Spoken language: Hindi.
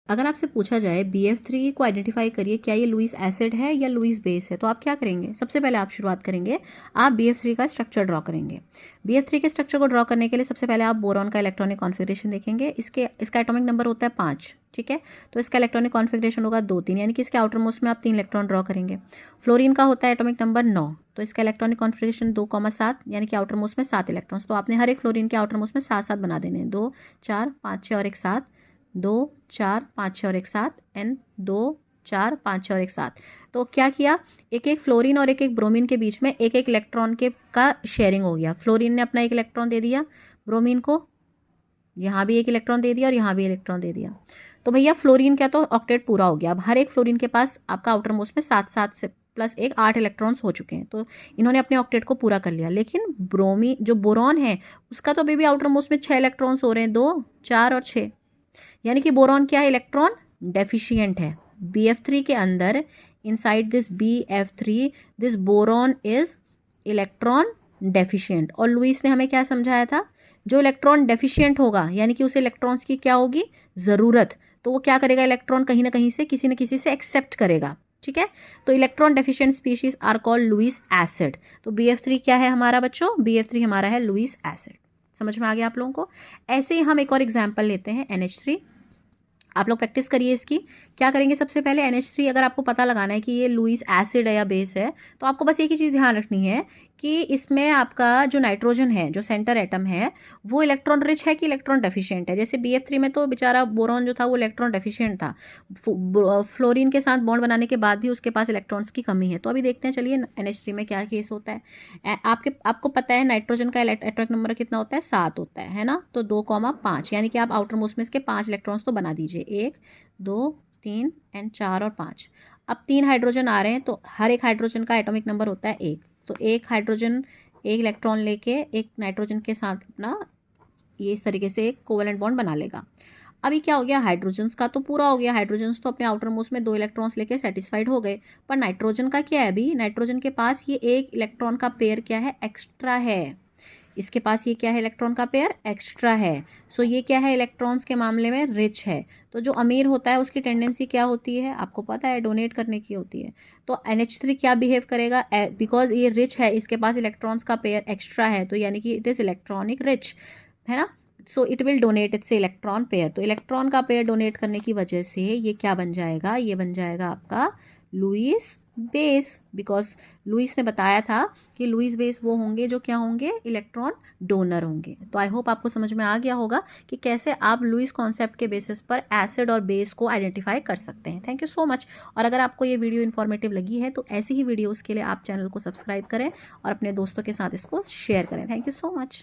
अगर आपसे पूछा जाए BF3 को आइडेंटिफाई करिए, क्या ये लुईस एसिड है या लुईस बेस है, तो आप क्या करेंगे? सबसे पहले आप शुरुआत करेंगे, आप BF3 का स्ट्रक्चर ड्रॉ करेंगे। BF3 के स्ट्रक्चर को ड्रॉ करने के लिए सबसे पहले आप बोरॉन का इलेक्ट्रॉनिक कॉन्फ़िगरेशन देखेंगे। इसका एटॉमिक नंबर होता है 5, ठीक है। तो इसका इलेक्ट्रॉनिक कॉन्फ़िगरेशन होगा 2 3, यानी कि इसके आउटर मोस्ट में आप 3 इलेक्ट्रॉन ड्रॉ करेंगे। फ्लोरीन का होता है एटॉमिक नंबर 9, तो इसका इलेक्ट्रॉनिक कॉन्फ़िगरेशन 2,7, यानी कि आउटर मोस्ट में 7 इलेक्ट्रॉन्स। तो आपने हर एक फ्लोरीन के आउटर मोस्ट में 7 बना देने हैं। 2 4 5 6 और एक 7, 2 4 5 6 और एक 7, एंड 2 4 5 6 और एक 7। तो क्या किया, एक एक फ्लोरीन और एक एक ब्रोमीन के बीच में एक एक इलेक्ट्रॉन के का शेयरिंग हो गया। फ्लोरीन ने अपना एक इलेक्ट्रॉन दे दिया ब्रोमीन को, यहाँ भी एक इलेक्ट्रॉन दे दिया और यहाँ भी इलेक्ट्रॉन दे दिया। तो भैया फ्लोरीन का तो ऑक्टेट पूरा हो गया। अब हर एक फ्लोरीन के पास आपका आउटर मोस्ट में 7 7 से प्लस एक 8 इलेक्ट्रॉन्स हो चुके हैं। तो इन्होंने अपने ऑक्टेट को पूरा कर लिया। लेकिन ब्रोमी जो बोरॉन है उसका तो अभी भी आउटर मोस्ट में 6 इलेक्ट्रॉन्स हो रहे हैं, 2 4 और 6, यानी कि बोरॉन क्या है, इलेक्ट्रॉन डेफिशिएंट है। BF3 के अंदर inside this BF3 this boron is electron deficient. और लुईस ने हमें क्या समझाया था, जो इलेक्ट्रॉन डेफिशिएंट होगा यानी कि उसे इलेक्ट्रॉन्स की क्या होगी, ज़रूरत, तो वो क्या करेगा, इलेक्ट्रॉन कहीं ना कहीं से किसी न किसी से एक्सेप्ट करेगा, ठीक है। तो electron deficient species are called Lewis acid. तो BF3 क्या है हमारा बच्चों, BF3 हमारा है लुईस एसिड। समझ में आ गया आप लोगों को? ऐसे ही हम एक और एग्जाम्पल लेते हैं, NH3। आप लोग प्रैक्टिस करिए इसकी। क्या करेंगे, सबसे पहले NH3 अगर आपको पता लगाना है कि ये लुईस एसिड है या बेस है, तो आपको बस एक ही चीज़ ध्यान रखनी है कि इसमें आपका जो नाइट्रोजन है, जो सेंटर एटम है, वो इलेक्ट्रॉन रिच है कि इलेक्ट्रॉन डेफिशिएंट है। जैसे BF3 में तो बेचारा बोरॉन जो था वो इलेक्ट्रॉन डेफिशिएंट था, फ्लोरीन के साथ बॉन्ड बनाने के बाद भी उसके पास इलेक्ट्रॉन्स की कमी है। तो अभी देखते हैं चलिए NH3 में क्या केस होता है। आपको पता है नाइट्रोजन का एटॉमिक नंबर कितना होता है, 7 होता है ना। तो 2,5, यानी कि आप आउटर मोस्ट में इसके 5 इलेक्ट्रॉन्स तो बना दीजिए, 1 2 3 एंड 4 और 5। अब 3 हाइड्रोजन आ रहे हैं, तो हर एक हाइड्रोजन का एटॉमिक नंबर होता है 1। तो एक हाइड्रोजन एक इलेक्ट्रॉन लेके एक नाइट्रोजन के साथ अपना ये इस तरीके से एक कोवेलेंट बॉन्ड बना लेगा। अभी क्या हो गया, हाइड्रोजन्स का तो पूरा हो गया, हाइड्रोजन्स तो अपने आउटर मोस्ट में 2 इलेक्ट्रॉन्स लेके सेटिस्फाइड हो गए। पर नाइट्रोजन का क्या है, अभी नाइट्रोजन के पास ये एक इलेक्ट्रॉन का पेयर क्या है, एक्स्ट्रा है। इसके पास ये क्या है, इलेक्ट्रॉन का पेयर एक्स्ट्रा है। सो ये क्या है, इलेक्ट्रॉन्स के मामले में रिच है। तो जो अमीर होता है उसकी टेंडेंसी क्या होती है, आपको पता है, डोनेट करने की होती है। तो NH3 क्या बिहेव करेगा, बिकॉज ये रिच है, इसके पास इलेक्ट्रॉन्स का पेयर एक्स्ट्रा है, तो यानी कि इट इज़ इलेक्ट्रॉनिक रिच, है ना। So it will donate it's electron pair. तो इलेक्ट्रॉन का पेयर डोनेट करने की वजह से ये क्या बन जाएगा, ये बन जाएगा आपका लुईस बेस। बिकॉज लुईस ने बताया था कि लुईस बेस वो होंगे जो क्या होंगे, इलेक्ट्रॉन डोनर होंगे। तो आई होप आपको समझ में आ गया होगा कि कैसे आप लुईस कॉन्सेप्ट के बेसिस पर एसिड और बेस को आइडेंटिफाई कर सकते हैं। Thank you so much. और अगर आपको ये वीडियो इन्फॉर्मेटिव लगी है तो ऐसी ही वीडियोज़ के लिए आप चैनल को सब्सक्राइब करें और अपने दोस्तों के साथ इसको शेयर करें। Thank you so much.